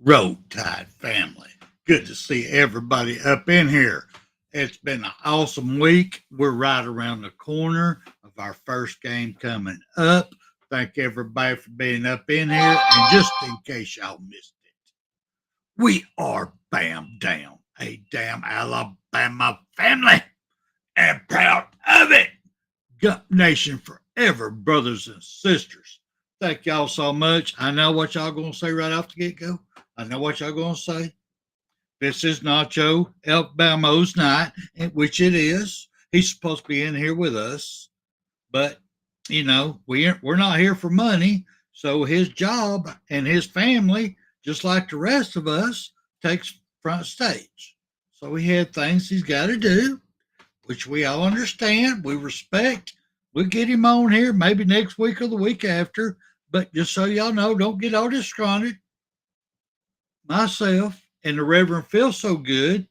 Roll Tide family. Good to see everybody up in here. It's been an awesome week. We're right around the corner of our first game coming up. Thank everybody for being up in here. And just in case y'all missed it, we are Bam Down, a damn Alabama family, and proud of it. Gump Nation forever, brothers and sisters. Thank y'all so much. I know what y'all gonna say right off the get-go. I know what y'all gonna say. This is Nacho Alabama's night, which it is. He's supposed to be in here with us, but you know we're not here for money. So his job and his family, just like the rest of us, takes front stage. So he had things he's got to do, which we all understand. We respect. We'll get him on here maybe next week or the week after. But just so y'all know, don't get all disgruntled. Myself and the Reverend Feel So Good,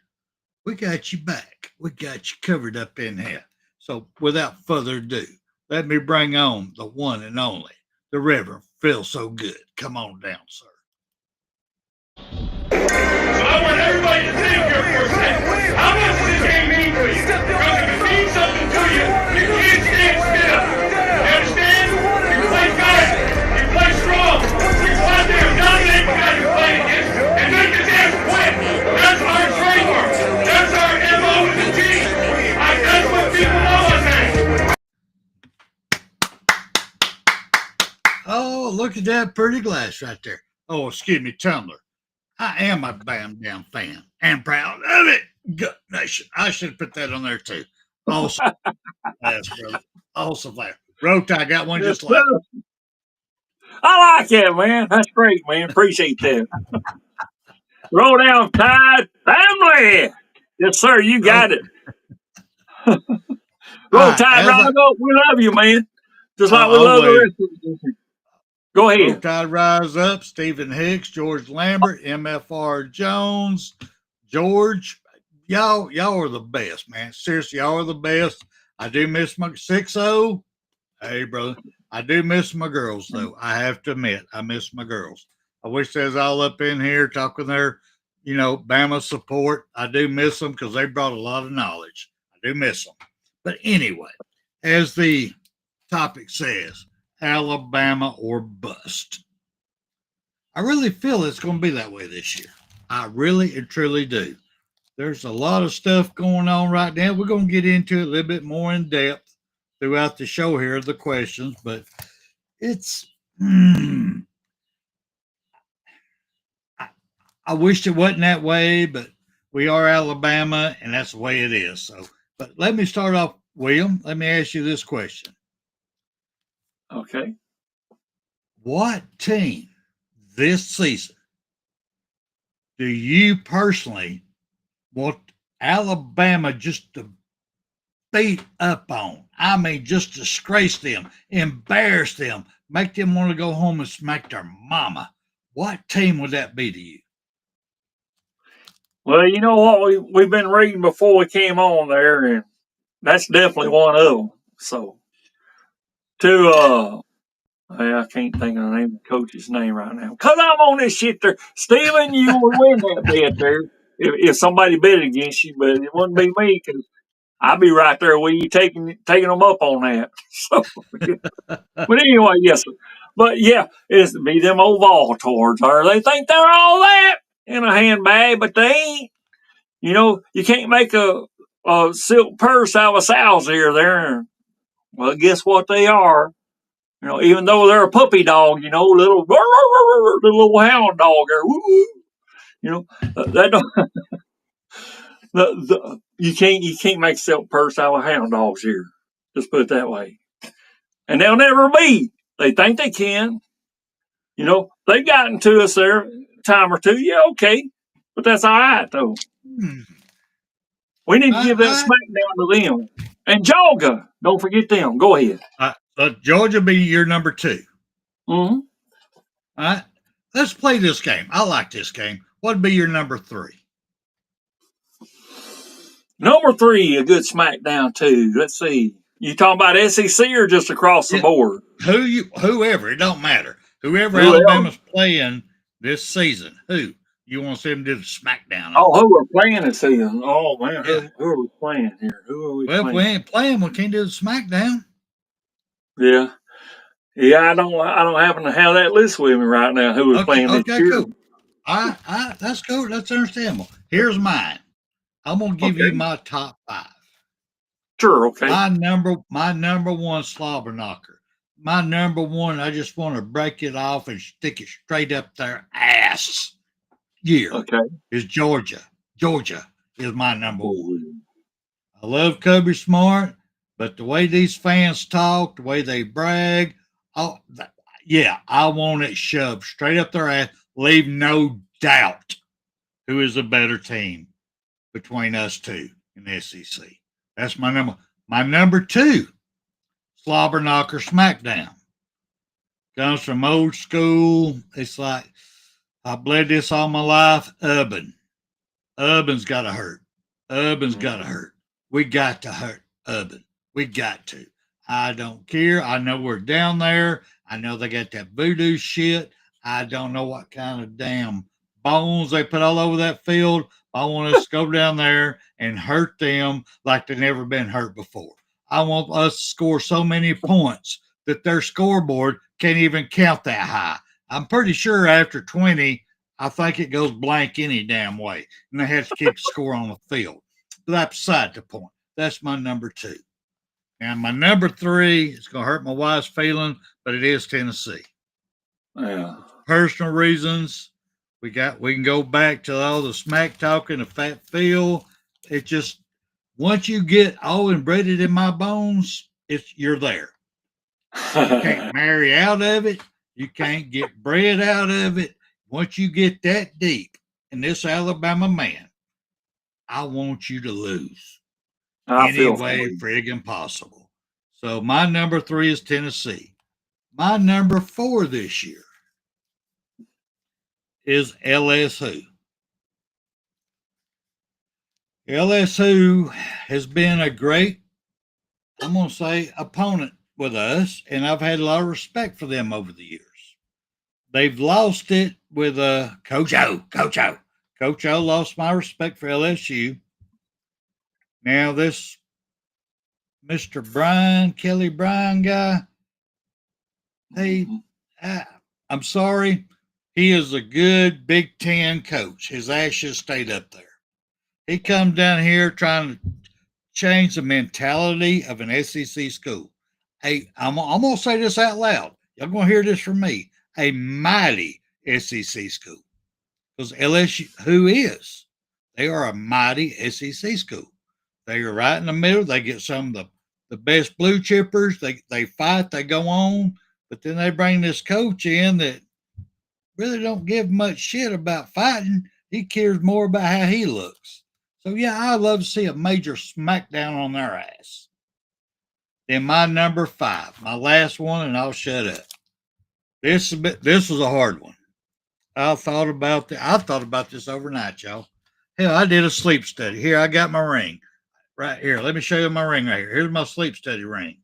we got you back. We got you covered up in here. So without further ado, let me bring on the one and only, the Reverend Feel So Good. Come on down, sir. So I want everybody to think here for a second. How much does this game mean to you? Because if it means something to you, you can't stand still. You understand? You play good. You play strong. You go out there and dominate the guy you're playing against and make the damn quit. That's our trademark. That's our MO with the team. That's what people know us as. Oh, look at that pretty glass right there. Oh, excuse me, tumbler. I am a Bam Down fan and proud of it. Gut Nation. I should have put that on there too. Awesome. That's brother. Awesome flair. Rota, I got one just like it. I like it, man. That's great, man. Appreciate that. Roll down, Tide family. Yes, sir. You got it. Roll Tide, rise up. We love you, man. Just like we love the rest of you. Go ahead. Roll Tide rise up. Stephen Hicks, George Lambert, MFR Jones, George. Y'all are the best, man. Seriously, y'all are the best. I do miss my 6-0. Hey, brother. I do miss my girls, though. I have to admit, I miss my girls. I wish they was all up in here talking their, Bama support. I do miss them because they brought a lot of knowledge. I do miss them. But anyway, as the topic says, Alabama or bust. I really feel it's going to be that way this year. I really and truly do. There's a lot of stuff going on right now. We're going to get into it a little bit more in depth throughout the show here, the questions, but it's, I wish it wasn't that way, but we are Alabama and that's the way it is. So, but let me start off, William. Let me ask you this question. Okay. What team this season do you personally want Alabama just to beat up on? I mean, just disgrace them, embarrass them, make them want to go home and smack their mama. What team would that be to you? Well, you know what? We've been reading before we came on there, and that's definitely one of them. So, I can't think of the name of the coach's name right now. Because I'm on this shit there. Steven, you would win that bet there if somebody bet against you, but it wouldn't be me because I'd be right there with you taking them up on that. So, but anyway, yes, sir. But yeah, it's to be them old Voltards, or they think they're all that in a handbag, but they ain't. You can't make a silk purse out of a sow's ear there. Well, guess what they are? Even though they're a puppy dog, little hound dog there. That don't. You can't make silk purse out of a hound dog's ear. Just put it that way. And they'll never be. They think they can. They've gotten to us there a time or two. Yeah, okay. But that's all right, though. We need to give that smackdown to them. And Georgia, don't forget them. Go ahead. Georgia be your number 2. Mm-hmm. All right. Let's play this game. I like this game. What'd be your number 3? Number 3, a good smackdown, too. Let's see. You talking about SEC or just across the Yeah. board? Whoever, it don't matter. Whoever Who else? Alabama's playing this season, who you want to see them do the smackdown Oh, on? who are playing this season? Oh man, Yeah. who are we playing here? Who are we Well, if we playing? ain't playing, we can't do the smackdown. Yeah, yeah. I don't happen to have that list with me right now. Who was Okay, playing this okay, year? cool. That's cool. That's understandable. Here's mine. I'm gonna give you Okay, my top 5. sure. Okay, My number one slobber knocker. My number one, I just want to break it off and stick it straight up their ass. Year okay. is Georgia. Georgia is my number one. Ooh. I love Kobe Smart, but the way these fans talk, the way they brag, oh, yeah, I want it shoved straight up their ass. Leave no doubt who is a better team between us two in the SEC. That's my number. My number 2, slobber knocker smackdown. Comes from old school. It's like I bled this all my life. Ubben's got to hurt. Ubben's got to hurt. We got to hurt Ubben. We got to. I don't care. I know we're down there. I know they got that voodoo shit. I don't know what kind of damn bones they put all over that field. I want us to go down there and hurt them like they've never been hurt before. I want us to score so many points that their scoreboard can't even count that high. I'm pretty sure after 20, I think it goes blank any damn way, and they have to keep the score on the field. But that's beside the point. That's my number 2. And my number 3 is going to hurt my wife's feeling, but it is Tennessee. Yeah. Personal reasons. We can go back to all the smack talking, the fat feel. It just once you get all embedded in my bones, you're there. You can't marry out of it. You can't get bread out of it. Once you get that deep in this Alabama man, I want you to lose I any feel way for you. friggin' possible. So my number 3 is Tennessee. My number 4 this year is LSU. LSU has been a great, I'm going to say, opponent with us, and I've had a lot of respect for them over the years. They've lost it with Coach O. Coach O. Coach O lost my respect for LSU. Now this Mr. Kelly Bryan guy, I'm sorry. He is a good Big Ten coach. His ashes stayed up there. He comes down here trying to change the mentality of an SEC school. I'm going to say this out loud. Y'all going to hear this from me. A mighty SEC school. Because LSU, who is? They are a mighty SEC school. They are right in the middle. They get some of the best blue chippers. They fight. They go on. But then they bring this coach in that really don't give much shit about fighting. He cares more about how he looks. So, yeah, I'd love to see a major smackdown on their ass. Then my number 5, my last one, and I'll shut up. This was a hard one. I thought about this overnight, y'all. Hell, I did a sleep study. Here, I got my ring right here. Let me show you my ring right here. Here's my sleep study ring.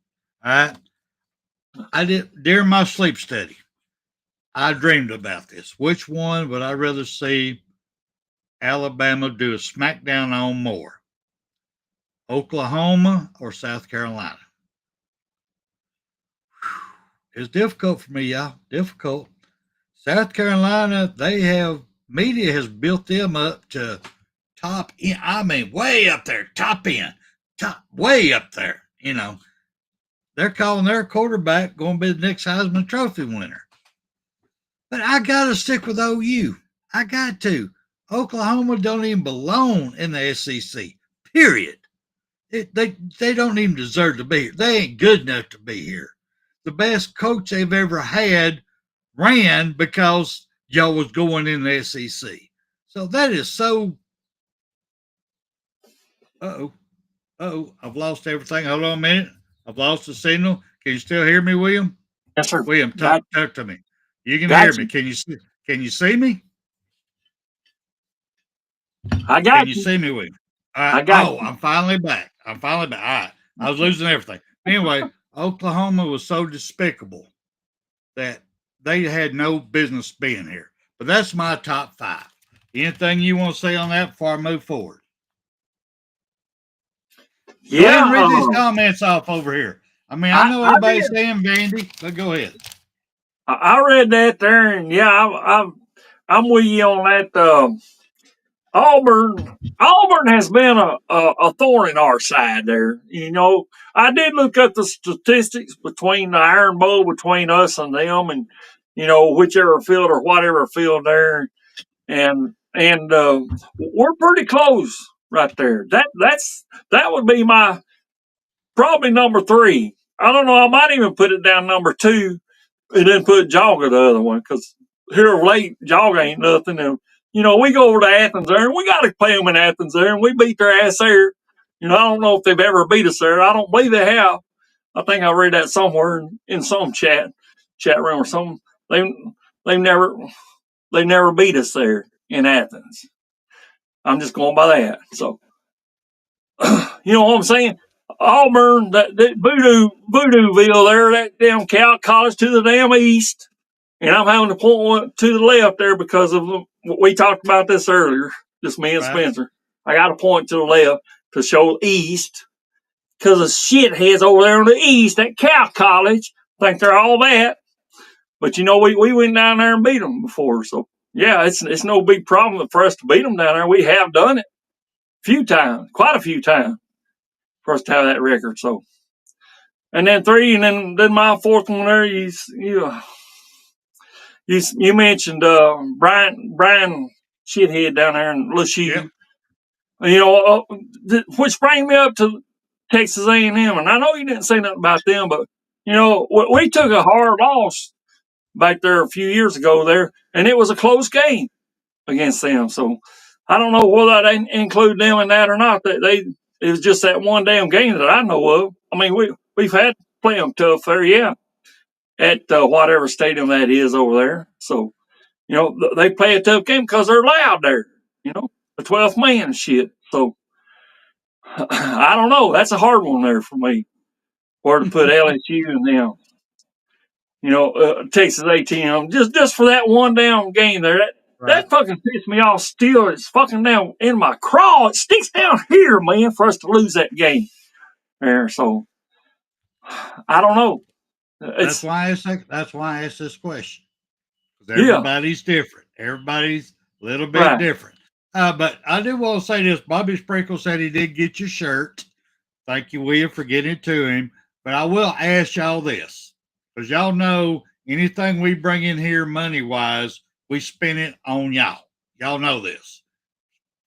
All right. I did during my sleep study. I dreamed about this. Which one would I rather see Alabama do a smackdown on more? Oklahoma or South Carolina? It's difficult for me, y'all. Difficult. South Carolina, media has built them up to top end. I mean, way up there, top end, way up there. You know, they're calling their quarterback going to be the next Heisman Trophy winner. But I got to stick with OU. I got to. Oklahoma don't even belong in the SEC, period. They don't even deserve to be here. They ain't good enough to be here. The best coach they've ever had ran because y'all was going in the SEC. So that is so. I've lost everything. Hold on a minute. I've lost the signal. Can you still hear me, William? Yes, sir. William, talk to me. You can hear me. Can you see me? I got Can you see me, William? I got I'm finally back. All right. I was losing everything. Anyway, Oklahoma was so despicable that they had no business being here. But that's my top 5. Anything you want to say on that before I move forward? Go ahead and Yeah, read these comments off over here. I mean, I know I everybody's did. saying Vandy, but go ahead. I read that there, and yeah, I'm with you on that. Auburn has been a thorn in our side there. I did look up the statistics between the Iron Bowl between us and them, and whichever field or whatever field there, and we're pretty close right there. That would be my probably number 3. I don't know. I might even put it down number 2 and then put Jogga the other one because here of late, Jogga ain't nothing. And, we go over to Athens there and we got to play them in Athens there and we beat their ass there. I don't know if they've ever beat us there. I don't believe they have. I think I read that somewhere in some chat room or something. They they never they never beat us there in Athens. I'm just going by that. So you know what I'm saying? Auburn, that Voodooville there, that damn Cal College to the damn east. And I'm having to point one to the left there because of we talked about this earlier, just me and Right. Spencer. I got to point to the left to show east because the shitheads over there on the east at Cal College think they're all that. But we went down there and beat them before. So, yeah, it's no big problem for us to beat them down there. We have done it quite a few times for us to have that record. So, and then 3, and then my 4th one there, you mentioned Brian shithead down there in LSU. Yep. Which brings me up to Texas A&M, and I know you didn't say nothing about them, but we took a hard loss back there a few years ago there, and it was a close game against them. So I don't know whether I include them in that or not. It was just that one damn game that I know of. I mean, we've had to play them tough there, yeah, at whatever stadium that is over there. So they play a tough game because they're loud there. The 12th man and shit. So I don't know. That's a hard one there for me. Where to put LSU and them. Texas A&M just for that one down game there. That fucking pissed me off still. It's fucking down in my craw. It sticks down here, man, for us to lose that game. There, so I don't know. That's why I asked this question. Because Yeah. everybody's different. Everybody's a little bit different. But I do want to say this. Bobby Sprinkle said he did get your shirt. Thank you, William, for getting it to him. But I will ask y'all this. Because y'all know anything we bring in here money-wise, we spend it on y'all. Y'all know this.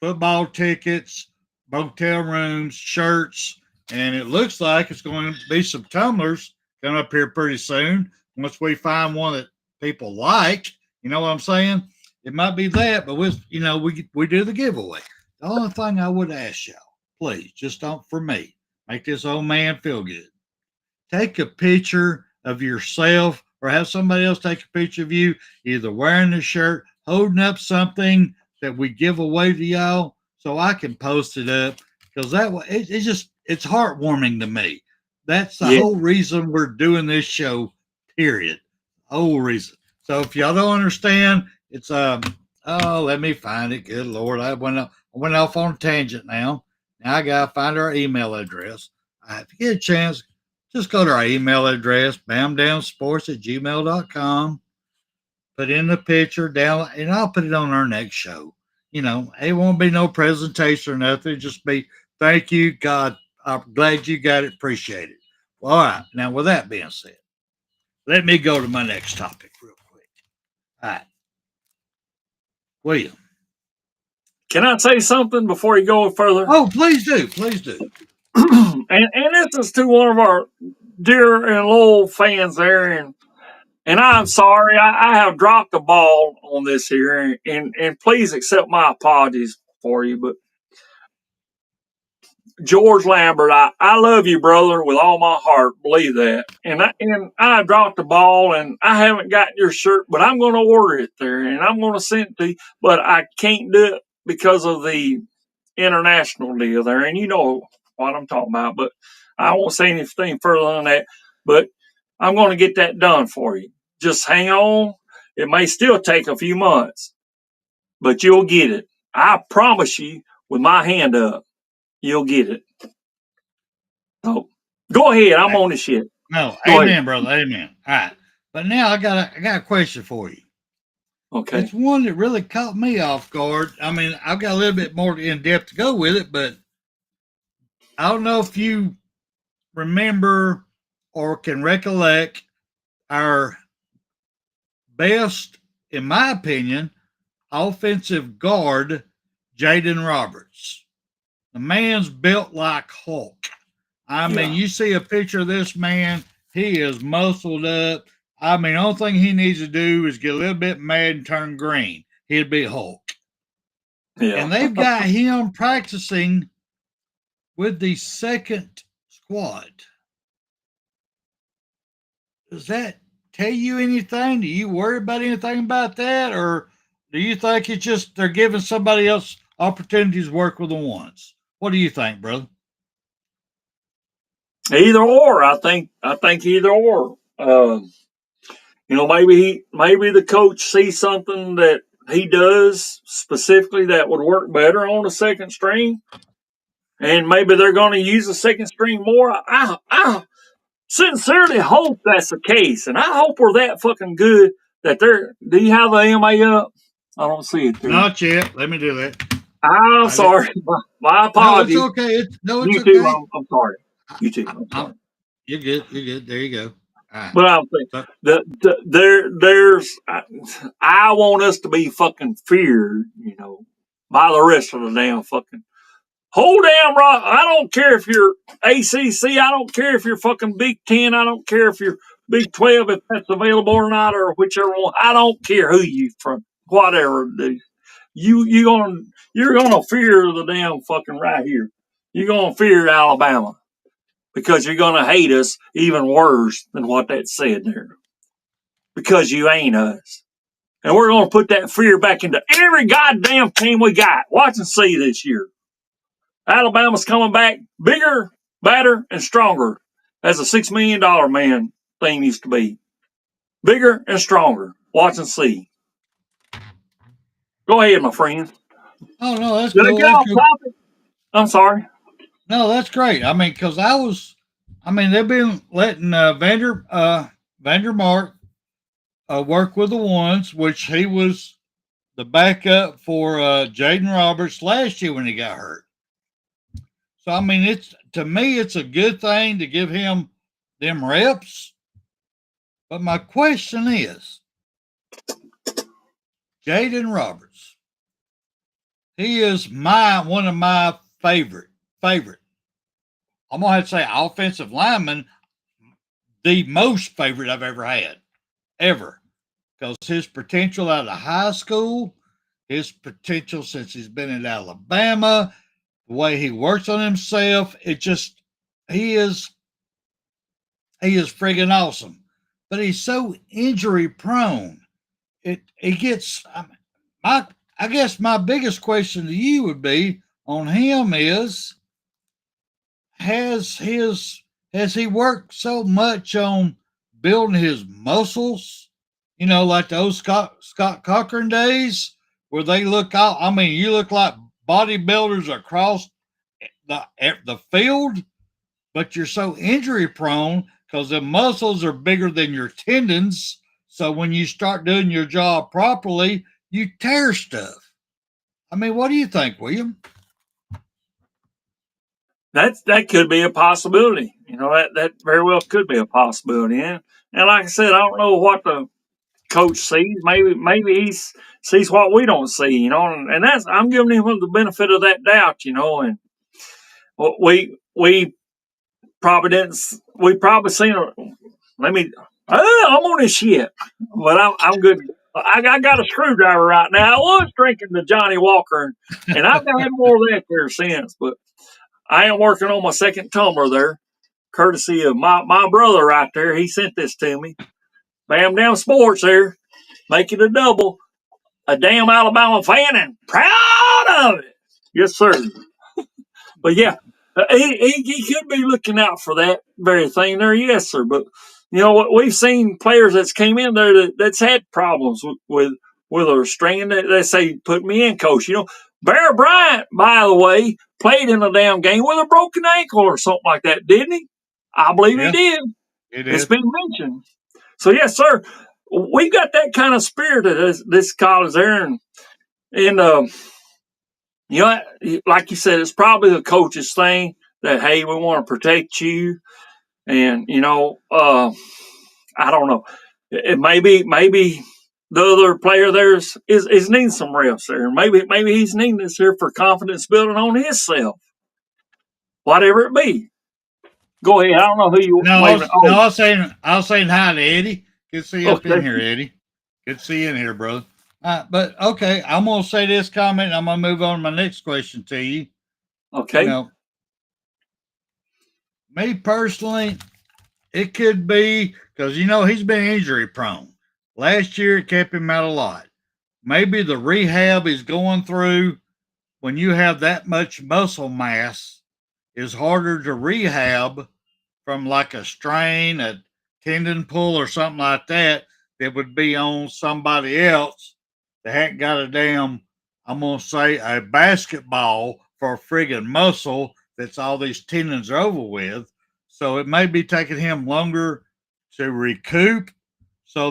Football tickets, motel rooms, shirts, and it looks like it's going to be some tumblers coming up here pretty soon. Once we find one that people like, you know what I'm saying? It might be that, but we do the giveaway. The only thing I would ask y'all, please, just don't for me, make this old man feel good. Take a picture of yourself or have somebody else take a picture of you, either wearing the shirt, holding up something that we give away to y'all so I can post it up. Because that way, it's heartwarming to me. That's the whole reason we're doing this show, period. Whole reason. So if y'all don't understand, it's let me find it. Good Lord, I went off on a tangent now. Now I gotta find our email address. If you get a chance, just go to our email address, bamdownsports@gmail.com. Put in the picture down, and I'll put it on our next show. It won't be no presentation or nothing. Just be thank you, God. I'm glad you got it. Appreciate it. Well, all right. Now, with that being said, let me go to my next topic real quick. All right. William. Can I say something before you go further? Oh, please do. Please do. and this is to one of our dear and loyal fans there, and I'm sorry, I have dropped the ball on this here, and please accept my apologies for you, but George Lambert, I love you, brother, with all my heart. Believe that. And I dropped the ball, and I haven't gotten your shirt, but I'm going to order it there, and I'm going to send it to you. But I can't do it because of the international deal there, and you know what I'm talking about. But I won't say anything further than that, but I'm going to get that done for you. Just hang on. It may still take a few months, but you'll get it. I promise you, with my hand up, you'll get it. So go ahead. I'm on this shit. No, Go ahead. amen, brother. Amen. All right. But now I got a question for you. Okay. It's one that really caught me off guard. I mean, I've got a little bit more in depth to go with it, but I don't know if you remember or can recollect our best, in my opinion, offensive guard, Jaden Roberts. The man's built like Hulk. I mean, you see a picture of this man, he is muscled up. I mean, the only thing he needs to do is get a little bit mad and turn green. He'd be Hulk. Yeah. And they've got him practicing with the second squad. Does that tell you anything? Do you worry about anything about that? Or do you think it's just they're giving somebody else opportunities to work with the ones? What do you think, brother? Either or. I think either or. Maybe the coach sees something that he does specifically that would work better on the second string, and maybe they're going to use the second string more. I sincerely hope that's the case, and I hope we're that fucking good that they're. Do you have the AMA up? I don't see it there. Not yet. Let me do that. I'm sorry. My apologies. No, it's okay. It's you okay. too. I'm sorry. You too. I'm sorry. You're good. You're good. There you go. All right. But I'm thinking there's I want us to be fucking feared, by the rest of the damn fucking whole damn rock. I don't care if you're ACC. I don't care if you're fucking Big 10. I don't care if you're Big 12, if that's available or not, or whichever one. I don't care who you from, whatever, dude. You're gonna fear the damn fucking right here. You're gonna fear Alabama. Because you're going to hate us even worse than what that said there. Because you ain't us. And we're going to put that fear back into every goddamn team we got. Watch and see this year. Alabama's coming back bigger, badder, and stronger, as a $6 million man thing used to be. Bigger and stronger. Watch and see. Go ahead, my friend. Oh, no, that's Did I cool. get off topic? I'm sorry. No, that's great. I mean, because they've been letting Vandermark work with the ones, which he was the backup for Jaden Roberts last year when he got hurt. So, I mean, to me, it's a good thing to give him them reps. But my question is, Jaden Roberts, he is one of my favorite. I'm going to have to say offensive lineman, the most favorite I've ever had, ever. Because his potential out of high school, his potential since he's been in Alabama, the way he works on himself, he is friggin' awesome. But he's so injury prone. I guess my biggest question to you would be on him is, has he worked so much on building his muscles, like those Scott Cochran days where they look out? I mean, you look like bodybuilders across the field, but you're so injury prone because the muscles are bigger than your tendons. So when you start doing your job properly, you tear stuff. I mean, what do you think, William? That could be a possibility. That very well could be a possibility. And like I said, I don't know what the coach sees. Maybe he sees what we don't see. And that's I'm giving him the benefit of that doubt. And we probably didn't. We probably seen. I'm on this shit, but I'm good. I got a screwdriver right now. I was drinking the Johnny Walker, and I've had more of that there since, but I am working on my second tumbler there, courtesy of my brother right there. He sent this to me. BAMA Sports there. Make it a double. A damn Alabama fan and proud of it. Yes, sir. But yeah, He could be looking out for that very thing there, yes, sir. But you know what? We've seen players that's came in there that's had problems with a string. They say, "Put me in, coach." You know, Bear Bryant, by the way, played in a damn game with a broken ankle or something like that, didn't he? I believe he Yeah, did. it It's is. been mentioned. So yes, sir. We got that kind of spirit at this college there, and you know, like you said, it's probably the coach's thing that hey, we want to protect you, and I don't know. Maybe the other player there is needing some reps there. Maybe he's needing this here for confidence building on himself, whatever it be. Go ahead. I don't know who you No, waving. no, Oh, I was saying hi to Eddie. Good to see you up in okay, here, Eddie. Good to see you in here, brother. But okay, I'm gonna say this comment. And I'm gonna move on to my next question to you. You okay. know, me personally, it could be because he's been injury prone. Last year it kept him out a lot. Maybe the rehab he's going through when you have that much muscle mass is harder to rehab from like a strain, a tendon pull, or something like that that would be on somebody else that hadn't got a damn, I'm going to say, a basketball for a friggin' muscle that's all these tendons are over with. So it may be taking him longer to recoup. So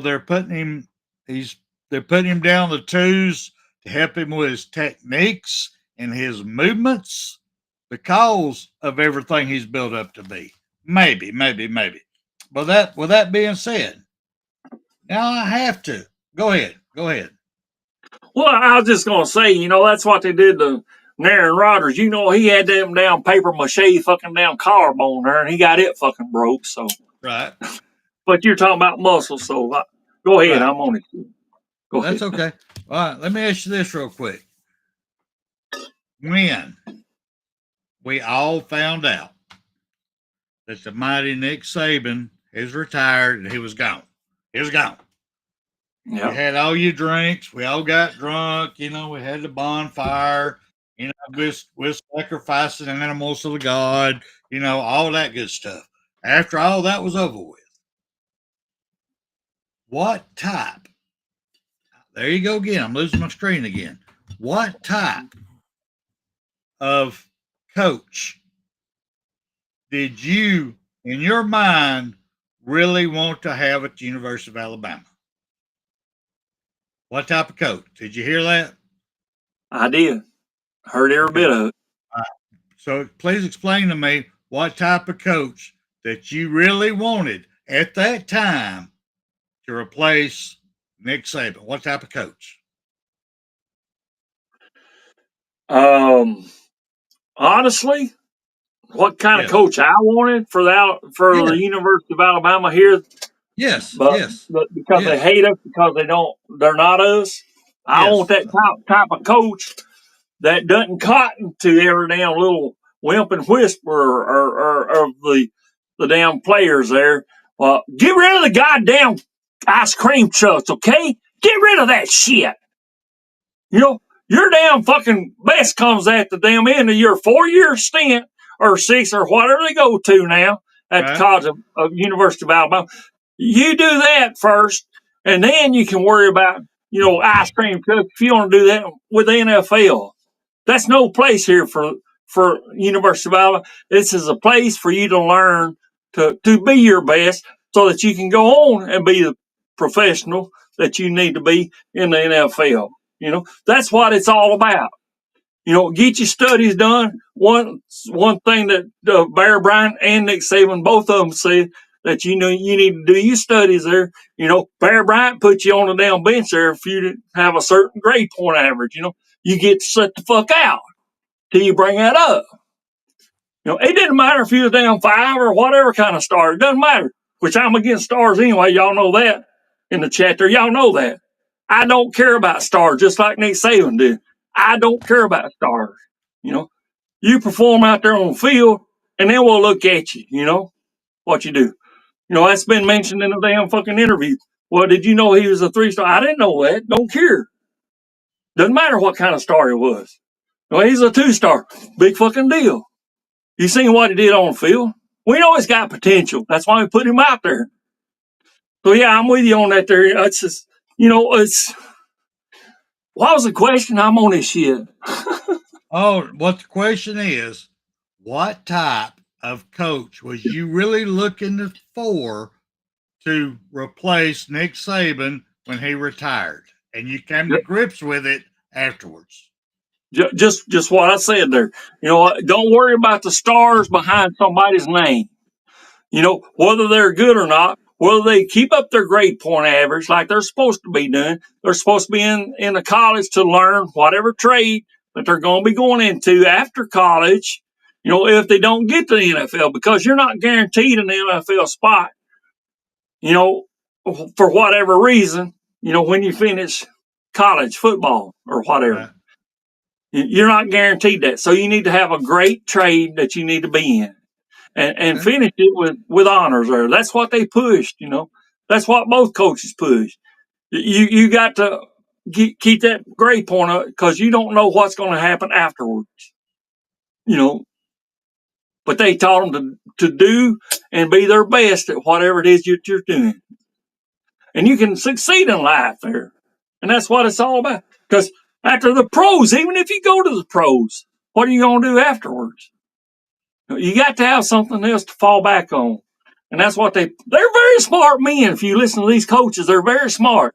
he's, they're putting him down the twos to help him with his techniques and his movements because of everything he's built up to be. Maybe. But with that being said, now I have to go ahead. Go ahead. Well, I was just gonna say, that's what they did to Aaron Rodgers. He had them down paper mache fucking down collarbone there, and he got it fucking broke. So, Right. but you're talking about muscle, so go ahead. Right. I'm on it. Go That's ahead. okay. All right. Let me ask you this real quick. When we all found out that the mighty Nick Saban is retired and he was gone, he was gone. You Yeah. had all your drinks. We all got drunk. We had the bonfire. We're sacrificing animals to the god. All that good stuff. After all that was over with, what type? There you go again. I'm losing my screen again. What type of coach did you, in your mind, really want to have at the University of Alabama? What type of coach? Did you hear that? I did. Heard every Okay. bit of it. So please explain to me what type of coach that you really wanted at that time to replace Nick Saban. What type of coach? Honestly, what kind of Yes. coach I wanted for the Yes. University of Alabama here, Yes. but, Yes. but because they Yes. hate us because they're not us. I want Yes. that type of coach that doesn't cotton to every damn little wimp and whisper or of the damn players there. Get rid of the goddamn ice cream trucks, okay? Get rid of that shit. You know, your damn fucking best comes at the damn end of your 4-year stint or 6 or whatever they go to now at the Right. College of University of Alabama. You do that first, and then you can worry about, ice cream trucks if you want to do that with the NFL. That's no place here for University of Alabama. This is a place for you to learn to be your best so that you can go on and be the professional that you need to be in the NFL. That's what it's all about. Get your studies done. One thing that Bear Bryant and Nick Saban, both of them said that you need to do your studies there. Bear Bryant put you on the damn bench there if you didn't have a certain grade point average. You get to sit the fuck out till you bring that up. It didn't matter if you was down 5 or whatever kind of star. It doesn't matter. Which I'm against stars anyway. Y'all know that in the chat there. Y'all know that. I don't care about stars, just like Nick Saban did. I don't care about stars. You know, you perform out there on the field, and then we'll look at you. What you do. That's been mentioned in the damn fucking interview. Well, did you know he was a 3-star? I didn't know that. Don't care. Doesn't matter what kind of star he was. Well, he's a 2-star. Big fucking deal. You seen what he did on the field? We know he's got potential. That's why we put him out there. So yeah, I'm with you on that there. It's just, it's what was the question? I'm on this shit. Oh, what the question is, what type of coach was you really looking for to replace Nick Saban when he retired? And you came to grips with it afterwards. Just what I said there. Don't worry about the stars behind somebody's name. Whether they're good or not, whether they keep up their grade point average like they're supposed to be doing. They're supposed to be in a college to learn whatever trade that they're going to be going into after college. If they don't get to the NFL, because you're not guaranteed an NFL spot, for whatever reason, when you finish college football or whatever. Right. You're not guaranteed that. So you need to have a great trade that you need to be in and finish it with honors there. That's what they pushed, That's what both coaches pushed. You got to keep that grade point up because you don't know what's going to happen afterwards, But they taught them to do and be their best at whatever it is you're doing. And you can succeed in life there. And that's what it's all about. Because after the pros, even if you go to the pros, what are you going to do afterwards? You got to have something else to fall back on. And that's what they're very smart men. If you listen to these coaches, they're very smart.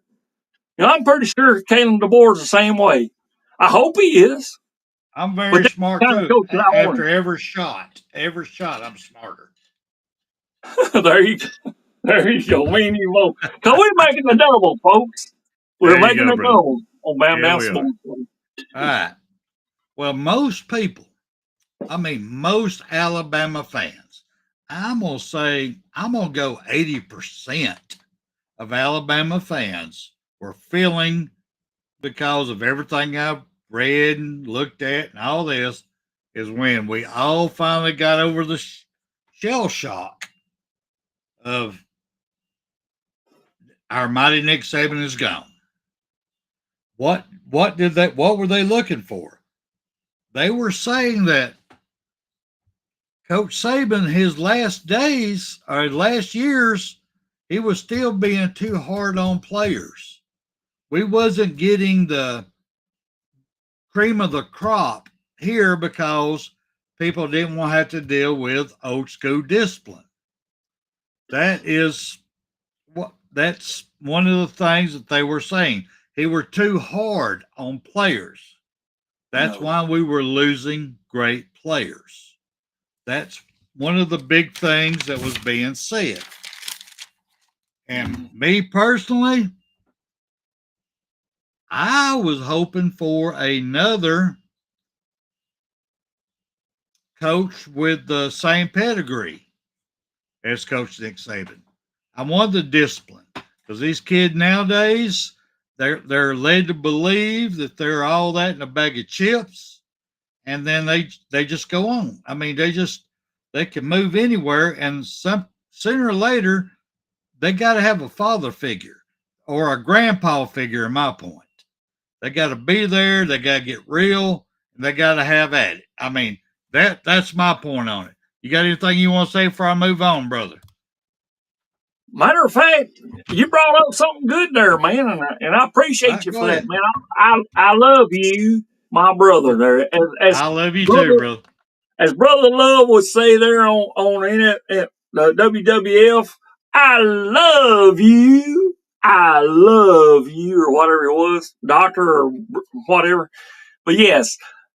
I'm pretty sure Kalen DeBoer's the same way. I hope he is. I'm very smart too. After every shot, I'm smarter. There you go. Me and you both. Because we're making the double, folks. We're making the double on BAMA Sports. All right. Well, most people, most Alabama fans, I'm going to go 80% of Alabama fans were feeling, because of everything I've read and looked at and all this, is when we all finally got over the shell shock of our mighty Nick Saban is gone. What were they looking for? They were saying that Coach Saban, his last days or last years, he was still being too hard on players. We wasn't getting the cream of the crop here because people didn't want to have to deal with old school discipline. That's one of the things that they were saying. He were too hard on players. That's why we were losing great players. That's one of the big things that was being said. And me personally, I was hoping for another coach with the same pedigree as Coach Nick Saban. I wanted the discipline because these kids nowadays, they're led to believe that they're all that in a bag of chips, and then they just go on. They can move anywhere, and sooner or later they got to have a father figure or a grandpa figure. In my point, they got to be there. They got to get real, and they got to have at it. That's my point on it. You got anything you want to say before I move on, brother? Matter of fact, you brought up something good there, man, and I appreciate you for that, man. I love you, my brother. There, I love you too, brother. As Brother Love would say there on the WWF, I love you, or whatever it was, doctor or whatever. But yes,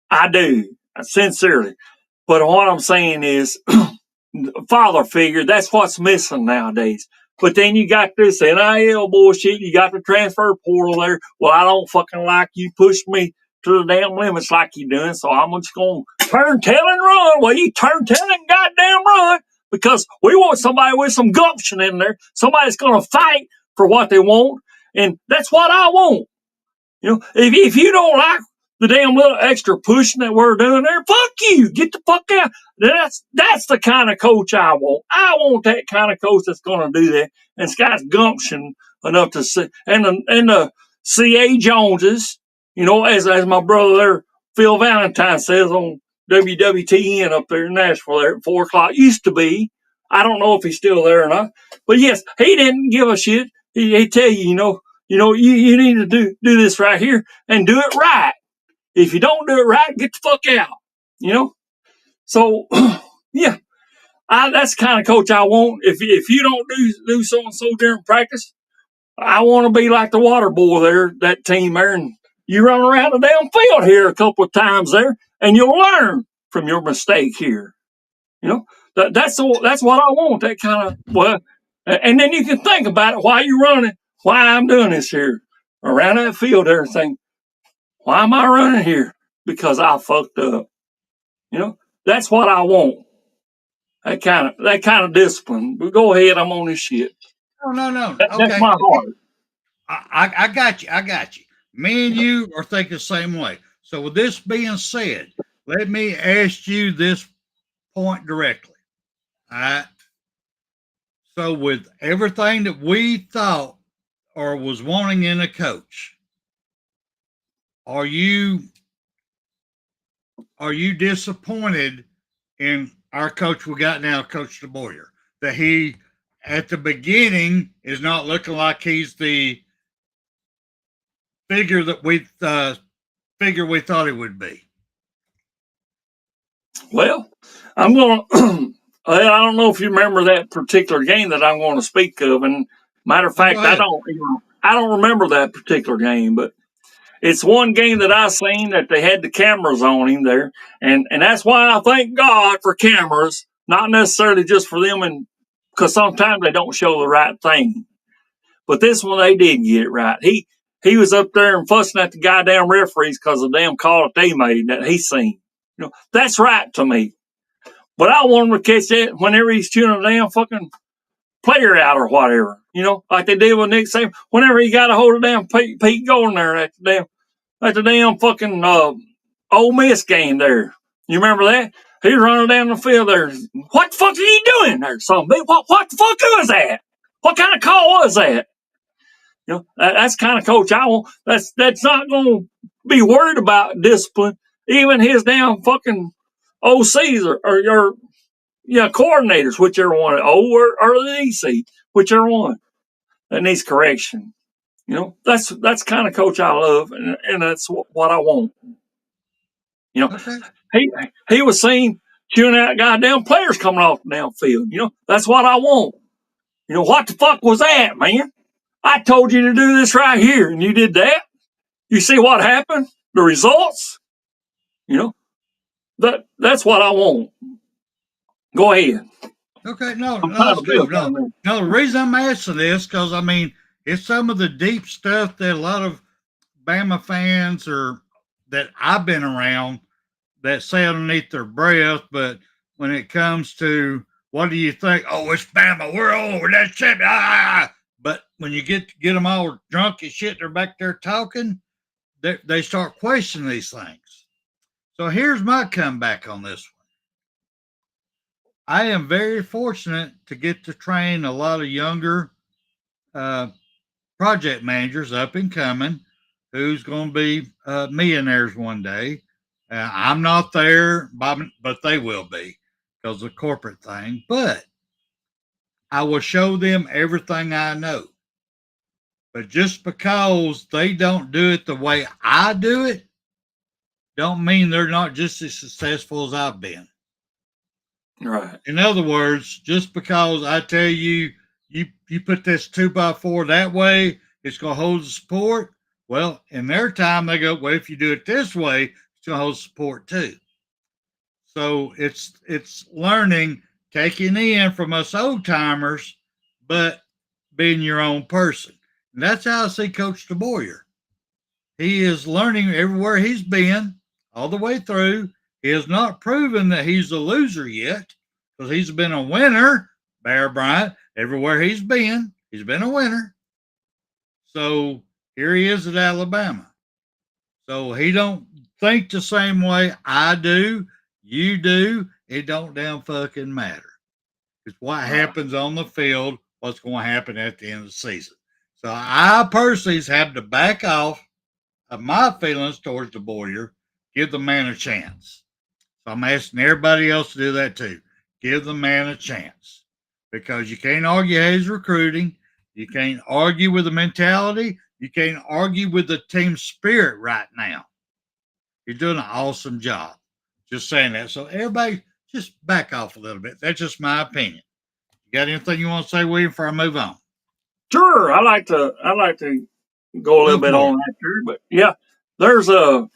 I do, sincerely. But what I'm saying is, father figure, that's what's missing nowadays. But then you got this NIL bullshit. You got the transfer portal there. Well, I don't fucking like you push me to the damn limits like you doing, so I'm just going to turn, tail, and run. Well, you turn, tail, and goddamn run because we want somebody with some gumption in there, somebody that's going to fight for what they want, and that's what I want. If you don't like the damn little extra pushing that we're doing there, fuck you. Get the fuck out. That's the kind of coach I want. I want that kind of coach that's going to do that. And it's got gumption enough to see. And the C.A. Joneses, as my brother there, Phil Valentine says on WWTN up there in Nashville there at 4 o'clock. Used to be. I don't know if he's still there or not. But yes, he didn't give a shit. He'd tell you, you need to do this right here and do it right. If you don't do it right, get the fuck out. So yeah, that's the kind of coach I want. If you don't do so and so during practice, I want to be like the water boy there, that team there, and you run around the damn field here a couple of times there, and you'll learn from your mistake here. That's what I want. That kind of and then you can think about it while you're running. Why I'm doing this here around that field, everything. Why am I running here? Because I fucked up. That's what I want. That kind of discipline. But go ahead, I'm on this shit. No. That's Okay. my heart. I got you. I got you. Me and you are thinking the same way. So with this being said, let me ask you this point directly. All right. So with everything that we thought or was wanting in a coach, are you disappointed in our coach we got now, Coach DeBoyer, that he at the beginning is not looking like he's the figure that we thought he would be? Well, I'm going to. I don't know if you remember that particular game that I'm going to speak of. And matter of fact, I don't remember that particular game, but it's one game that I seen that they had the cameras on him there, and that's why I thank God for cameras, not necessarily just for them, and because sometimes they don't show the right thing. But this one they did get it right. He was up there and fussing at the goddamn referees because of the damn call that they made that he seen. That's right to me. But I want him to catch that whenever he's chewing a damn fucking player out or whatever. Like they did with Nick Saban. Whenever he got a hold of damn Pete Golden there at the damn fucking Ole Miss game there. You remember that? He was running down the field there. What the fuck are you doing there, son? What the fuck was that? What kind of call was that? That's the kind of coach I want. That's not going to be worried about discipline. Even his damn fucking OCs or coordinators, whichever one, or the EC, whichever one, that needs correction. That's the kind of coach I love, and that's what I want. Okay. He was seen chewing out goddamn players coming off the damn field. That's what I want. What the fuck was that, man? I told you to do this right here, and you did that. You see what happened? The results? That's what I want. Go ahead. Okay, no, that's cool. No, the reason I'm asking this because it's some of the deep stuff that a lot of Bama fans or that I've been around that say underneath their breath, but when it comes to what do you think? Oh, it's Bama. We're over that shit. But when you get them all drunk and shit, they're back there talking. They start questioning these things. So here's my comeback on this one. I am very fortunate to get to train a lot of younger project managers up and coming who's going to be millionaires one day. I'm not there, but they will be because of the corporate thing. But I will show them everything I know. But just because they don't do it the way I do it, don't mean they're not just as successful as I've been. Right. In other words, just because I tell you, you put this 2x4 that way, it's going to hold the support. Well, in their time, they go, well, if you do it this way, it's going to hold support too. So it's learning, taking in from us old timers, but being your own person. And that's how I see Coach DeBoyer. He is learning everywhere he's been all the way through. He has not proven that he's a loser yet because he's been a winner, Bear Bryant. Everywhere he's been a winner. So here he is at Alabama. So he don't think the same way I do, you do. It don't damn fucking matter. It's what happens on the field, what's going to happen at the end of the season. So I personally have to back off of my feelings towards DeBoyer, give the man a chance. So I'm asking everybody else to do that too. Give the man a chance because you can't argue his recruiting. You can't argue with the mentality. You can't argue with the team spirit right now. You're doing an awesome job. Just saying that. So everybody just back off a little bit. That's just my opinion. You got anything you want to say, William, before I move on? Sure, I like to go a little Go bit for on it. that too, but yeah, there's a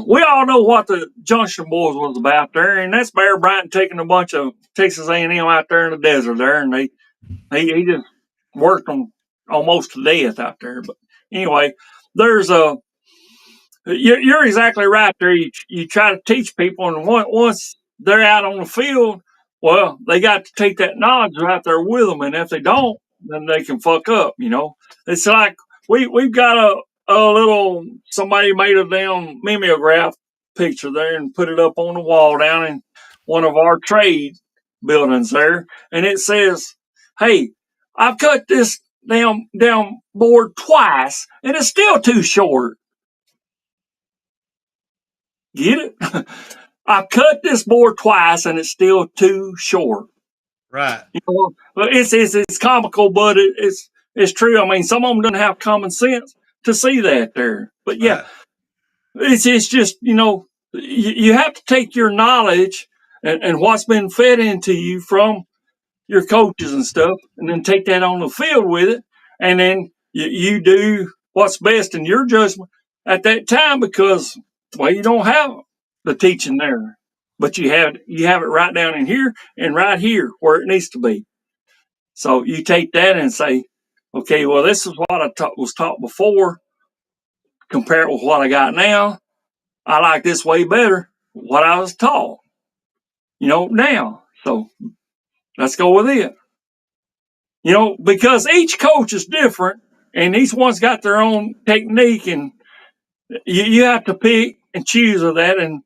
we all know what the Junction Boys was about there, and that's Bear Bryant taking a bunch of Texas A&M out there in the desert there, and he just worked them almost to death out there. But anyway, there's a you're exactly right there. You try to teach people, and once they're out on the field, well, they got to take that knowledge right there with them, and if they don't, then they can fuck up. It's like we've got a little somebody made a damn mimeograph picture there and put it up on the wall down in one of our trade buildings there, and it says, "Hey, I've cut this damn board twice, and it's still too short." Get it? I've cut this board twice and it's still too short. Right. It's comical, but it's true. I mean, some of them don't have common sense to see that there. But yeah, Right. it's just you have to take your knowledge and what's been fed into you from your coaches and stuff, and then take that on the field with it, and then you do what's best in your judgment at that time because well, you don't have the teaching there, but you have it right down in here and right here where it needs to be. So you take that and say, okay, well, this is what was taught before. Compare it with what I got now. I like this way better. What I was taught, now. So let's go with it. Because each coach is different and each one's got their own technique, and you have to pick and choose of that. And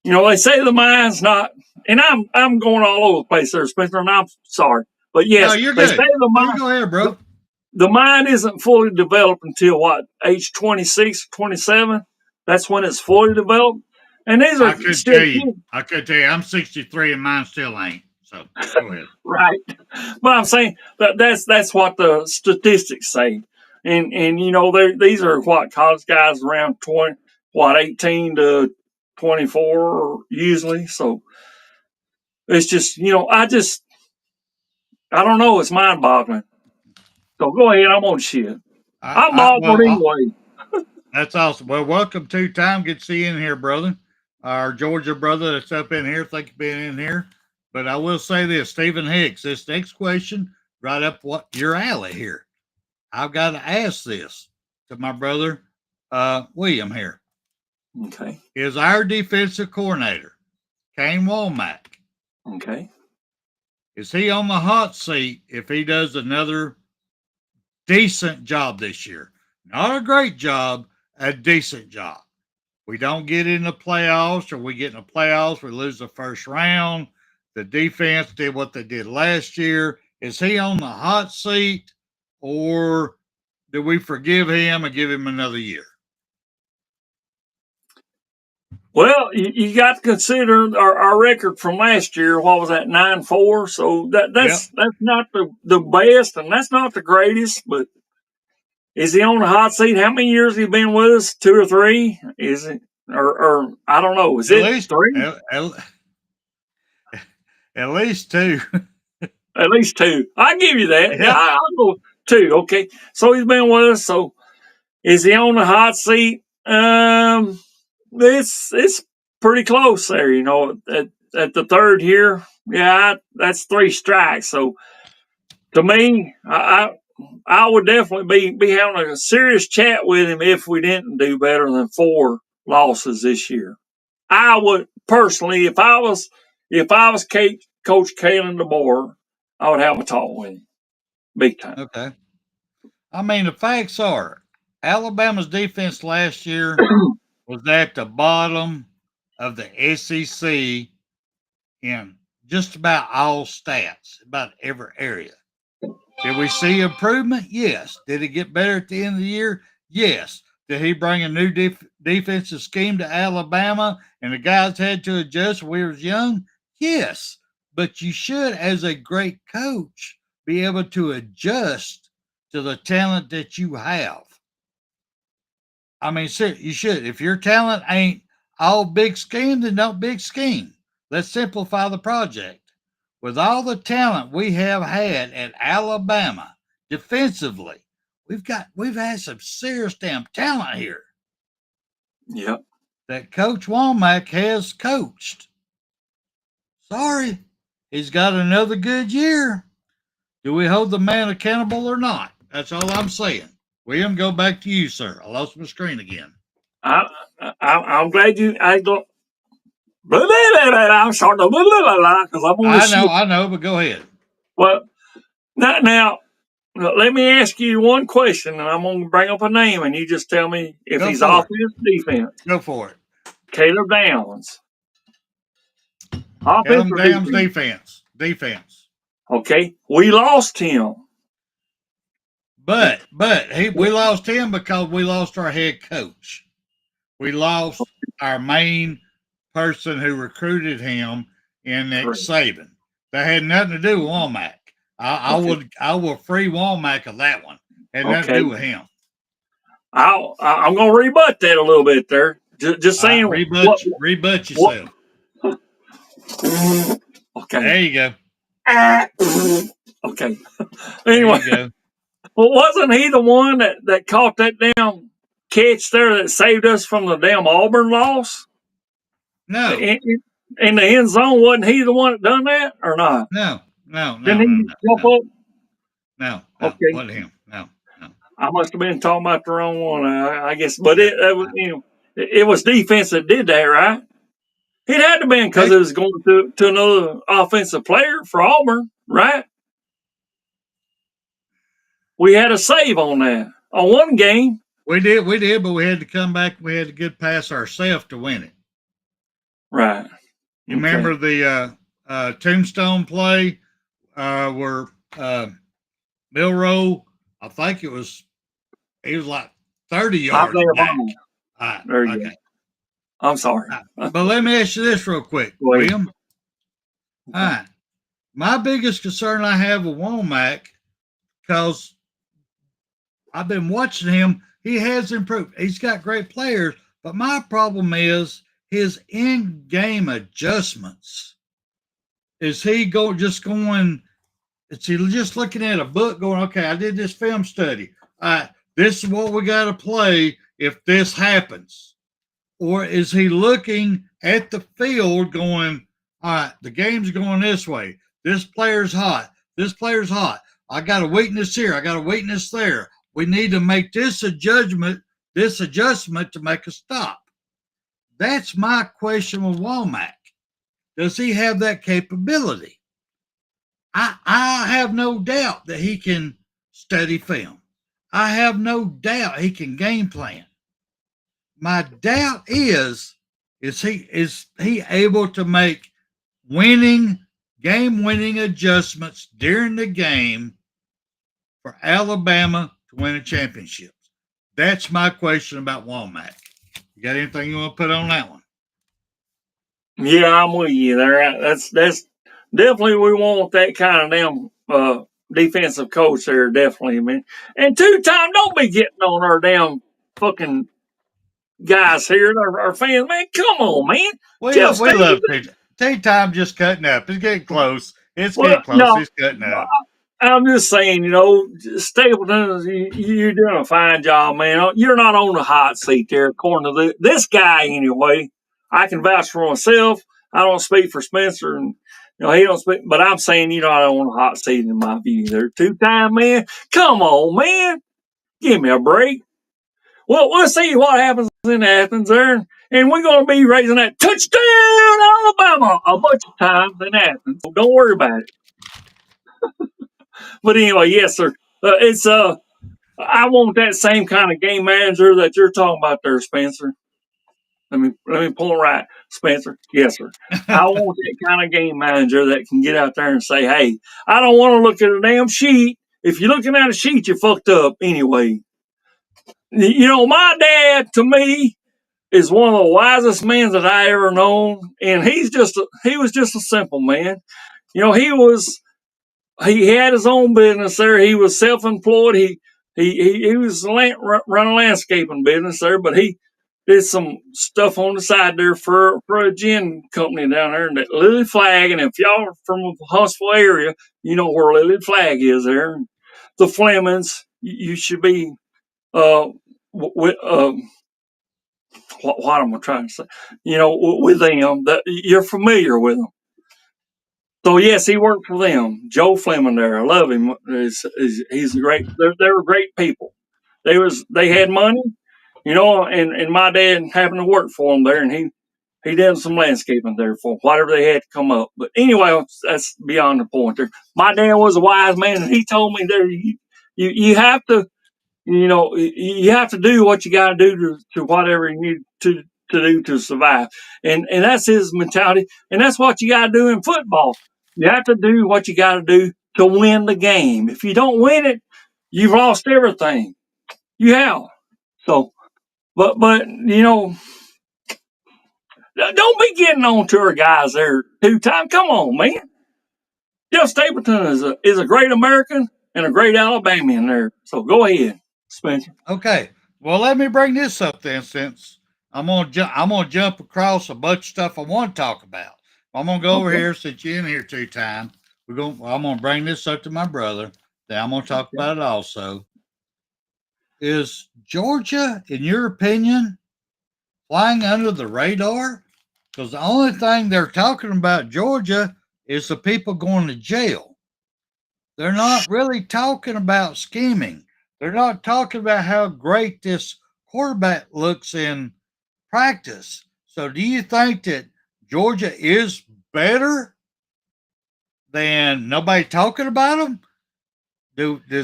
they say the mind's not, and I'm going all over the place there, Spencer, and I'm sorry, but No, yes, you're they say good. No, you go ahead, bro. the mind isn't fully developed until what, age 26, 27. That's when it's fully developed. And these I are could still tell you. kids, I could tell you. I'm 63 and mine still ain't. So go ahead. right? But I'm saying that's what the statistics say, and these are what college guys around 18 to 24 usually. So it's just I don't know. It's mind boggling. So go ahead. I'm on shit. I'm boggled Well, anyway. that's awesome. Well, welcome to Tom. Good to see you in here, brother. Our Georgia brother that's up in here. Thank you for being in here. But I will say this, Stephen Hicks, this next question, right up what your alley here. I've got to ask this to my brother, William here. Okay. Is our defensive coordinator, Coach Womack, Okay. is he on the hot seat if he does another decent job this year? Not a great job, a decent job. We don't get in the playoffs, or we get in the playoffs, we lose the first round. The defense did what they did last year. Is he on the hot seat, or do we forgive him and give him another year? Well, you got to consider our record from last year. What was that, 9-4? So that's not the best, and that's not the greatest. But is he on the hot seat? How many years has he been with us? 2 or 3? Is it or I don't know. Is At it least 3? at least 2. At least 2. I give you that. Yeah, Yeah. I'll go 2. Okay. So he's been with us. So is he on the hot seat? It's pretty close there. At the third here, yeah, that's 3 strikes. So to me, I would definitely be having a serious chat with him if we didn't do better than 4 losses this year. I would personally, if I was Coach Kalen DeBoer, I would have a talk with him, big time. Okay. I mean, the facts are Alabama's defense last year was at the bottom of the SEC in just about all stats, about every area. Did we see improvement? Yes. Did it get better at the end of the year? Yes. Did he bring a new defensive scheme to Alabama and the guys had to adjust when we was young? Yes. But you should, as a great coach, be able to adjust to the talent that you have. I mean, you should. If your talent ain't all big scheme, then don't big scheme. Let's simplify the project. With all the talent we have had at Alabama defensively, we've had some serious damn talent here. Yep. That Coach Womack has coached. Sorry, he's got another good year. Do we hold the man accountable or not? That's all I'm saying. William, go back to you, sir. I lost my screen again. I'm glad you. I don't. I'm starting to because I'm on the I know, but go ahead. Well, now, let me ask you one question, and I'm going to bring up a name, and you just tell me if Go he's for offense it. or defense. Go for it. Caleb Downs. Caleb Offense or Downs defense? defense. Okay, we lost him. But we lost him because we lost our head coach. We lost our main person who recruited him in Nick Saban. That had nothing to do with Womack. I will free Womack of that one. Had nothing to do with him. I'm going to rebut that a little bit there. Just saying. Rebut yourself. Okay. There you go. Okay. Anyway, there you go. Well, wasn't he the one that caught that damn catch there that saved us from the damn Auburn loss? No. In the end zone, wasn't he the one that done that or not? No. Didn't he jump up? No. Okay. Wasn't him. No. I must have been talking about the wrong one, I guess. But it was defense that did that, right? It had to have been because it was going to another offensive player for Auburn, right? We had a save on that on one game. We did, but we had to come back. We had to get past ourselves to win it. Right. You remember the tombstone play where Milroe, I think he was like 30 yards back. There you go. I'm sorry. But let me ask you this real quick, William. All right. My biggest concern I have with Womack, because I've been watching him, he has improved. He's got great players, but my problem is his in-game adjustments. Is he just looking at a book going, okay, I did this film study. This is what we got to play if this happens? Or is he looking at the field going, all right, the game's going this way. This player's hot. This player's hot. I got a weakness here. I got a weakness there. We need to make this adjustment to make a stop. That's my question with Womack. Does he have that capability? I have no doubt that he can study film. I have no doubt he can game plan. My doubt is he able to make game-winning adjustments during the game for Alabama to win a championship? That's my question about Womack. You got anything you want to put on that one? Yeah, I'm with you there. That's definitely we want that kind of damn defensive coach there, definitely, man. And two-time, don't be getting on our damn fucking guys here, our fans, man. Come on, man. We love two-time just cutting up. It's getting close. It's close. It's cutting up. I'm just saying, Stapleton, you're doing a fine job, man. You're not on the hot seat there, according to this guy, anyway. I can vouch for myself. I don't speak for Spencer, and he don't speak. But I'm saying you're not on the hot seat in my view. There, two-time, man. Come on, man. Give me a break. Well, we'll see what happens in Athens there, and we're going to be raising that touchdown Alabama a bunch of times in Athens. So don't worry about it. But anyway, yes, sir. I want that same kind of game manager that you're talking about there, Spencer. Let me pull it right, Spencer. Yes, sir. I want that kind of game manager that can get out there and say, hey, I don't want to look at a damn sheet. If you're looking at a sheet, you're fucked up anyway. My dad, to me, is one of the wisest men that I ever known, and he was just a simple man. He had his own business there. He was self-employed. He was run a landscaping business there, but he did some stuff on the side there for a gin company down there in that Lily Flag. And if y'all are from the Huntsville area, you know where Lily Flag is there. The Flemings, you should be with what am I trying to say? With them, that you're familiar with them. So yes, he worked for them. Joe Fleming there, I love him. He's a great. They were great people. They had money, and my dad happened to work for them there, and he did some landscaping there for whatever they had to come up. But anyway, that's beyond the point there. My dad was a wise man, and he told me there you have to you have to do what you got to do to whatever you need to do to survive, and that's his mentality, and that's what you got to do in football. You have to do what you got to do to win the game. If you don't win it, you've lost everything. You have. So, but don't be getting on to our guys there 2 times. Come on, man. Jeff Stapleton is a great American and a great Alabamian there. So go ahead, Spencer. Okay. Well, let me bring this up then, since I'm gonna jump across a bunch of stuff I want to talk about. I'm gonna go over here since you're in here 2 times. I'm gonna bring this up to my brother. Then I'm gonna talk about it also. Is Georgia, in your opinion, flying under the radar? Because the only thing they're talking about Georgia is the people going to jail. They're not really talking about scheming. They're not talking about how great this quarterback looks in practice. So do you think that Georgia is better than nobody talking about them?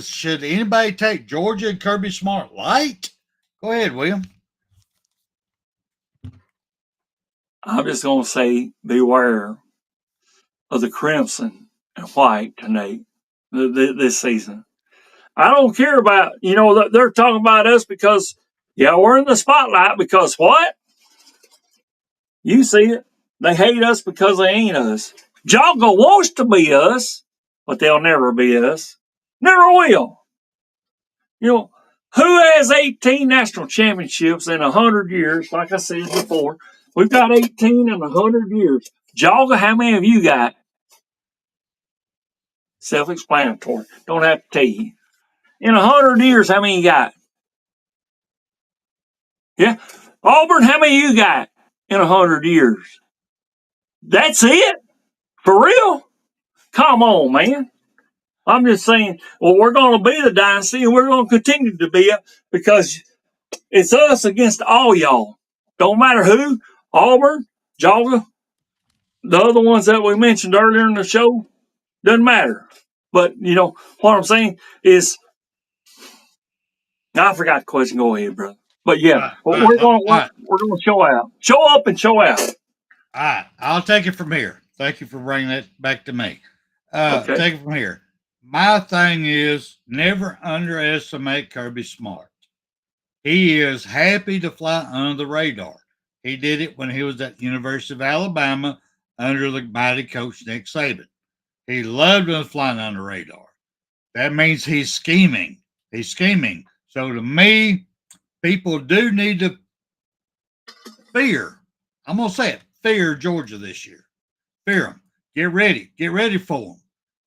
Should anybody take Georgia and Kirby Smart light? Go ahead, William. I'm just going to say beware of the crimson and white tonight, this season. I don't care about, they're talking about us because, we're in the spotlight because what? You see it. They hate us because they ain't us. Jogga wants to be us, but they'll never be us. Never will. Who has 18 national championships in 100 years? Like I said before, we've got 18 in 100 years. Jogga, how many have you got? Self-explanatory. Don't have to tell you. In 100 years, how many you got? Yeah. Auburn, how many you got in 100 years? That's it? For real? Come on, man. I'm just saying, well, we're going to be the dynasty, and we're going to continue to be it because it's us against all y'all. Don't matter who, Auburn, Georgia, the other ones that we mentioned earlier in the show, doesn't matter. But, what I'm saying is, I forgot the question. Go ahead, brother. But yeah, we're going to show out. Show up and show out. All right. I'll take it from here. Thank you for bringing that back to me. Okay. Take it from here. My thing is never underestimate Kirby Smart. He is happy to fly under the radar. He did it when he was at the University of Alabama under the mighty coach Nick Saban. He loved flying under the radar. That means he's scheming. He's scheming. So to me, people do need to fear. I'm going to say it. Fear Georgia this year. Fear them. Get ready. Get ready for him.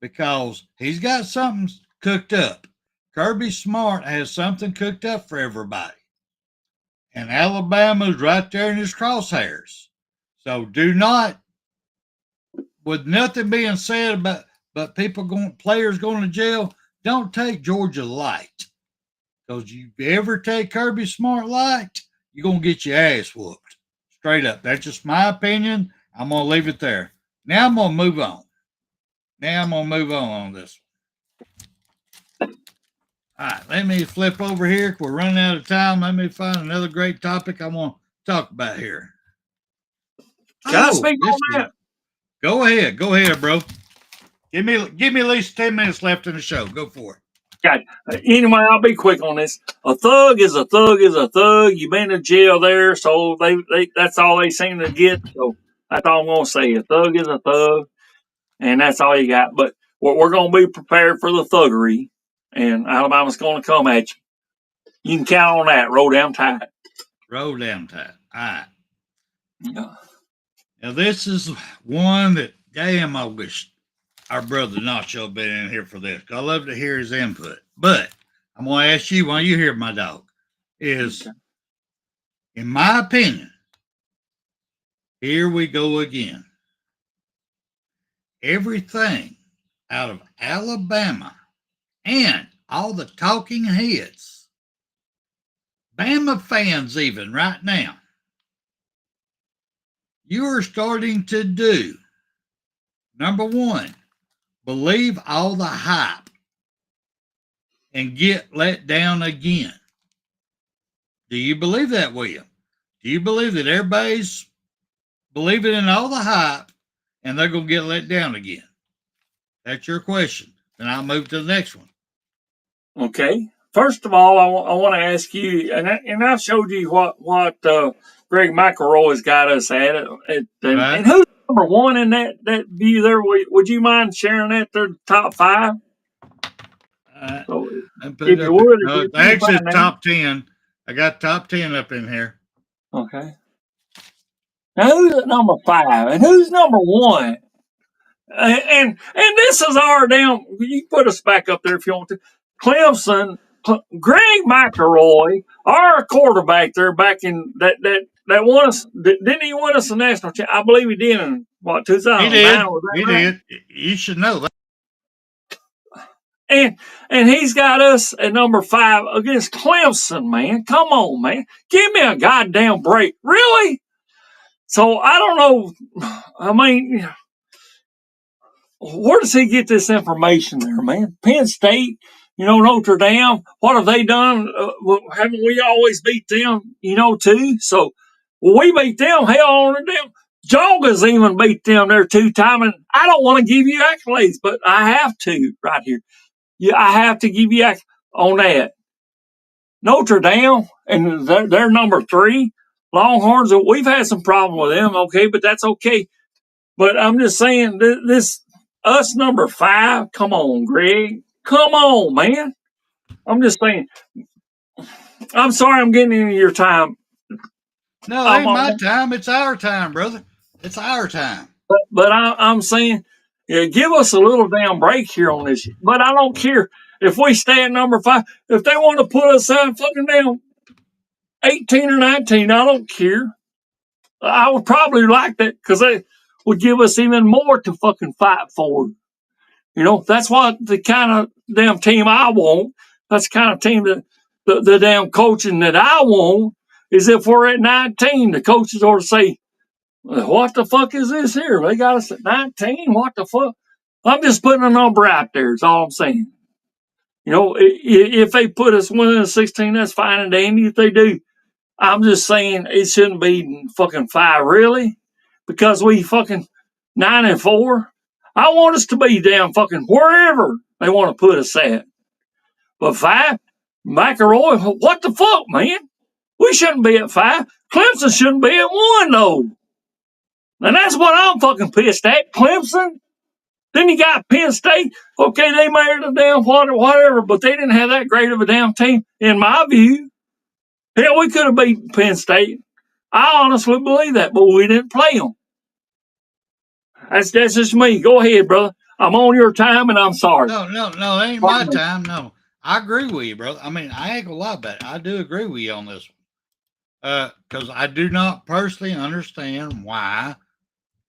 Because he's got something cooked up. Kirby Smart has something cooked up for everybody. And Alabama's right there in his crosshairs. So do not, with nothing being said about players going to jail, don't take Georgia light. Because you ever take Kirby Smart light, you're going to get your ass whooped. Straight up. That's just my opinion. I'm going to leave it there. Now I'm going to move on. On this one. All right, let me flip over here. We're running out of time. Let me find another great topic I want to talk about here. Can I speak on that? Go ahead, bro. Give me at least 10 minutes left in the show. Go for it. God. Anyway, I'll be quick on this. A thug is a thug is a thug. You've been to jail there, so they that's all they seem to get. So that's all I'm gonna say. A thug is a thug, and that's all you got. But we're gonna be prepared for the thuggery, and Alabama's gonna come at you. You can count on that. Roll down tight. Roll down tight. All right. Yeah. Now, this is one that, damn, I wish our brother Nacho been in here for this. I love to hear his input. But I'm going to ask you, while you hear my dog, is, Okay. in my opinion, here we go again. Everything out of Alabama and all the talking heads, Bama fans even right now, you are starting to do, number one, believe all the hype and get let down again. Do you believe that, William? Do you believe that everybody's believing in all the hype and they're going to get let down again? That's your question. Then I'll move to the next one. Okay. First of all, I want to ask you, and I've showed you what Greg McElroy has got us at, Right? and who's number one in that view there? Would you mind sharing that? They're the top five. So And put if it you up there. would, No, if you actually, find that. top 10. I got top 10 up in here. Okay. Now who's at number five, and who's number one? And this is our damn. You put us back up there if you want to. Clemson, Greg McElroy, our quarterback there back in that won us. Didn't he win us a national championship? I believe he did in what He 2009. did. Was that He right? did. You should know that. And he's got us at number five against Clemson. Man, come on, man, give me a goddamn break, really. So I don't know. I mean, where does he get this information there, man? Penn State, Notre Dame, what have they done? Haven't we always beat them, too? So, we beat them, hell on them. Joggers even beat them there 2 times. And I don't want to give you accolades, but I have to right here. Yeah, I have to give you on that. Notre Dame, and they're number 3. Longhorns, we've had some problem with them, okay, but that's okay. But I'm just saying, this us number 5. Come on, Greg. Come on, man. I'm just saying. I'm sorry, I'm getting into your time. No, it ain't my time. It's our time, brother. It's our time. But I'm saying, yeah, give us a little damn break here on this. But I don't care if we stay at number 5. If they want to put us at fucking down 18 or 19, I don't care. I would probably like that because they would give us even more to fucking fight for. That's what the kind of damn team I want. That's the kind of team that the damn coaching that I want is if we're at 19, the coaches ought to say, what the fuck is this here? They got us at 19? What the fuck? I'm just putting a number out there, is all I'm saying. If they put us winning 16, that's fine and dandy if they do. I'm just saying it shouldn't be fucking 5, really, because we fucking 9-4. I want us to be damn fucking wherever they want to put us at. But 5, McElroy, what the fuck, man? We shouldn't be at 5. Clemson shouldn't be at 1, though. And that's what I'm fucking pissed at. Clemson. Then you got Penn State. Okay, they made a damn whatever, but they didn't have that great of a damn team, in my view. Hell, we could have beat Penn State. I honestly believe that, but we didn't play them. That's just me. Go ahead, brother. I'm on your time, and I'm sorry. No, it ain't my time. No, I agree with you, brother. I mean, I ain't gonna lie about it. I do agree with you on this one. Because I do not personally understand why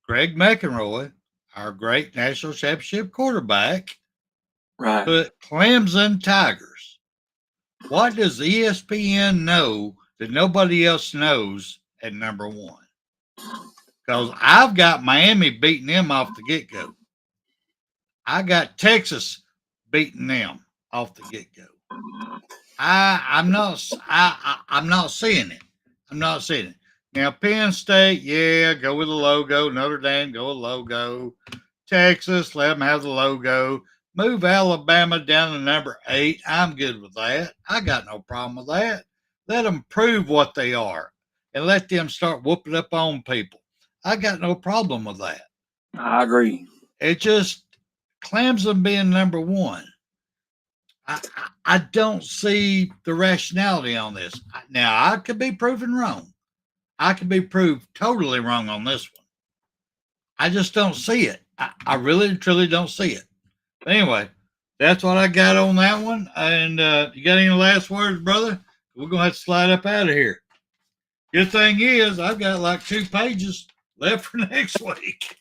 Greg McElroy, our great national championship quarterback, Right. put Clemson Tigers. What does ESPN know that nobody else knows at number 1? Because I've got Miami beating them off the get-go. I got Texas beating them off the get-go. I'm not seeing it. I'm not seeing it. Now, Penn State, yeah, go with the logo. Notre Dame, go with the logo. Texas, let them have the logo. Move Alabama down to number 8. I'm good with that. I got no problem with that. Let them prove what they are and let them start whooping up on people. I got no problem with that. I agree. It just Clemson being number 1. I don't see the rationality on this. Now, I could be proven wrong. I could be proved totally wrong on this one. I just don't see it. I really, truly don't see it. Anyway, that's what I got on that one. And you got any last words, brother? We're going to have to slide up out of here. Good thing is, I've got like 2 pages left for next week.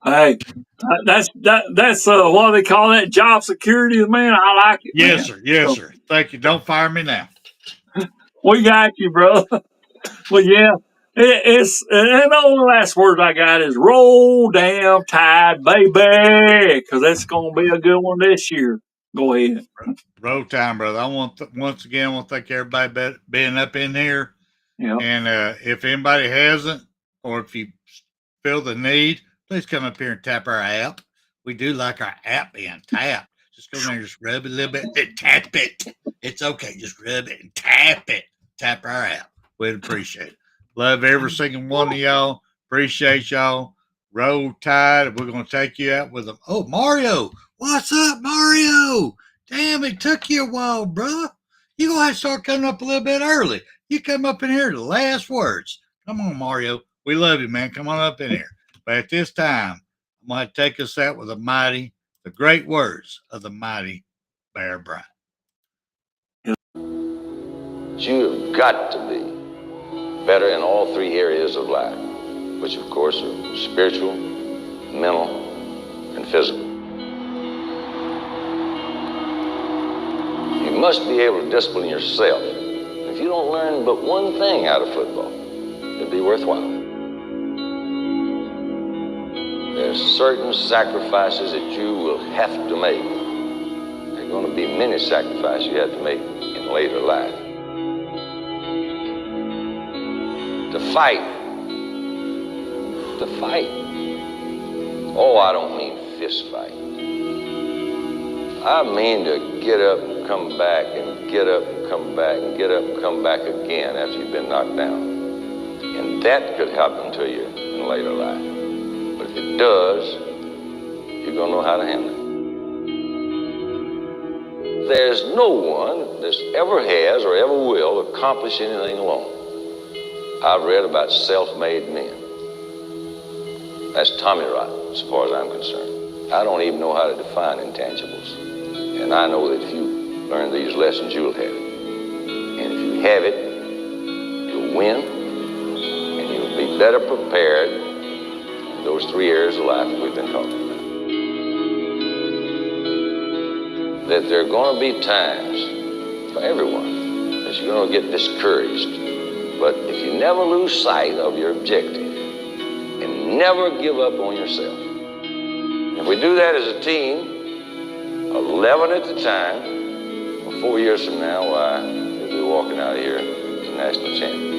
Hey, that's what do they call that? Job security, man. I like it, Yes, man. sir. Yes, So, sir. Thank you. Don't fire me now. we got you, bro. Well, yeah. And the only last word I got is roll damn tide, baby, because that's going to be a good one this year. Go ahead. Roll time, brother. I want once again, I want to thank everybody being up in here. Yeah. And if anybody hasn't, or if you feel the need, please come up here and tap our app. We do like our app being tapped. Just go in there and just rub it a little bit and tap it. It's okay. Just rub it and tap it. Tap our app. We'd appreciate it. Love every single one of y'all. Appreciate y'all. Roll Tide. We're going to take you out with them. Oh, Mario. What's up, Mario? Damn, it took you a while, brother. You're going to have to start coming up a little bit early. You come up in here, the last words. Come on, Mario. We love you, man. Come on up in here. But at this time, I'm going to take us out with the great words of the mighty Bear Bryant. You've got to be better in all 3 areas of life, which of course are spiritual, mental, and physical. You must be able to discipline yourself. If you don't learn but one thing out of football, it'll be worthwhile. There's certain sacrifices that you will have to make. There are going to be many sacrifices you have to make in later life. To fight. Oh, I don't mean fist fight. I mean to get up and come back and get up and come back and get up and come back again after you've been knocked down. And that could happen to you in later life. But if it does, you're going to know how to handle it. There's no one that ever has or ever will accomplish anything alone. I've read about self-made men. That's Tommy Rot, as far as I'm concerned. I don't even know how to define intangibles. And I know that if you learn these lessons, you'll have it. And if you have it, you'll win, and you'll be better prepared in those 3 areas of life that we've been talking about. That there are going to be times for everyone that you're going to get discouraged. But if you never lose sight of your objective and never give up on yourself, if we do that as a team, 11 at the time, 4 years from now, why, we'll be walking out of here as a national champion.